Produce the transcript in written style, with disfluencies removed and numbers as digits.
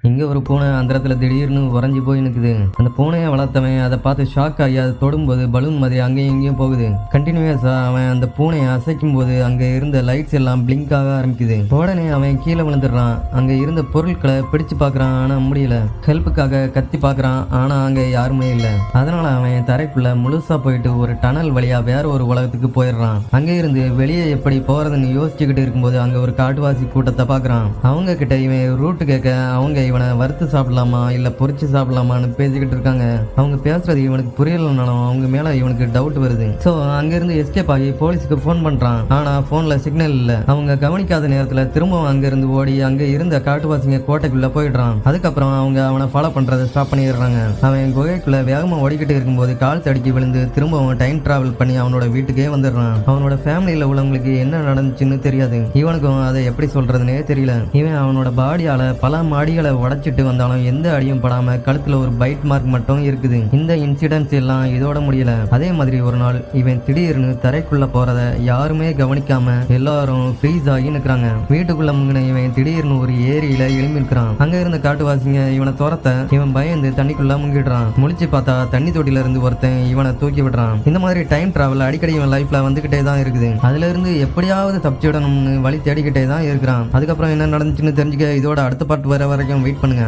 இங்க ஒரு பூனை அந்த இடத்துல திடீர்னு உறைஞ்சி போய் நிக்குது. அந்த பூனையை வளர்த்தவன் அதை பார்த்து ஷாக் ஆகி அதை தொடும்போது பலூன் மாதிரி அங்கேயும் இங்கேயும் போகுது. கண்டினியூஸா அவன் அந்த பூனையை அசைக்கும் போது அங்க இருந்த லைட்ஸ் எல்லாம் பிளிங்க் ஆக ஆரம்பிக்குது. உடனே அவன் கீழே விழுந்துடுறான். அங்க இருந்த பொருட்களை பிடிச்சு பாக்குறான், ஆனா முடியல. ஹெல்ப்புக்காக கத்தி பாக்குறான், ஆனா அங்க யாருமே இல்ல. அதனால அவன் தரைக்குள்ள முழுசா போயிட்டு ஒரு டனல் வழியா வேற ஒரு உலகத்துக்கு போயிடுறான். அங்க இருந்து வெளியே எப்படி போறதுன்னு யோசிச்சுக்கிட்டு இருக்கும்போது அங்க ஒரு காட்டுவாசி கூட்டத்தை பாக்குறான். அவங்க கிட்ட இவன் ரூட் கேட்க அவங்க இவனை வறுத்து சாப்பிடலாமா இல்ல பொரிச்சு சாப்பிடலாமான்னு பேசிக்கிட்டு இருக்காங்க. அவங்க பேசுறது இவனுக்கு புரியலனாலும் அவங்க மேல இவனுக்கு டவுட் வருது. சோ அங்க இருந்து எஸ்கேப் ஆகி போலீஸுக்கு போன் பண்றான். ஆனா போன்ல சிக்னல் இல்ல. அவங்க கவனிக்காத நேரத்துல திரும்பவும் அங்க இருந்து ஓடி அங்க இருந்த காட்டுவாசிங்க கோட்டைக்குள்ள போயிடுறான். அதுக்கப்புறம் அவங்க அவனை ஃபாலோ பண்றதை ஸ்டாப் பண்ணிடுறாங்க. அவன் குகைக்குள்ள வேகமா ஓடிக்கிட்டு இருக்கும்போது கால் தடுக்கி விழுந்து திரும்பவும் டைம் டிராவல் பண்ணி அவனோட வீட்டுக்கே வந்துடுறான். அவனோட ஃபேமிலியில உள்ளவங்களுக்கு என்ன நடந்துச்சுன்னு தெரியாது. இவனுக்கும் அதை எப்படி சொல்றதுன்னே தெரியல. இவன் அவனோட பாடியால பல மாடிகளை உடைச்சிட்டு வந்தாலும் எந்த அடியும் படாம கழுத்துல ஒரு பைட் மார்க் மட்டும் இருக்குது. இந்த இன்சிடென்ட்ஸ் எல்லாம் இதோட முடியல. அதே மாதிரி ஒரு நாள் இவன் திடீர்னு தரைக்குள்ள போறத யாருமே கவனிக்காம எல்லாரும் ஃப்ரீஸ் ஆகி நிக்கிறாங்க. வீட்டுக்குள்ள முங்கின இவன் திடீர்னு ஒரு ஏரியில எழும்பி இருக்கிறான். அங்க இருந்த காட்டுவாசிங்க இவனை துரத்த இவன் பயந்து தண்ணிக்குள்ள முங்கிடுறான். முழிச்சு பார்த்தா தண்ணி தொட்டில இருந்து ஒருத்தன் இவனை தூக்கி விடுறான். இந்த மாதிரி டைம் டிராவல் அடிக்கடி இவன் லைஃப்ல வந்துகிட்டே தான் இருக்குது. அதுல இருந்து எப்படியாவது தப்பிச்சுடணும்னு வழி தேடிக்கிட்டே தான் இருக்கிறான். அதுக்கப்புறம் என்ன நடந்துச்சுன்னு தெரிஞ்சுக்க இதோட அடுத்த பார்ட் வர வரைக்கும் வெயிட் பண்ணுங்க.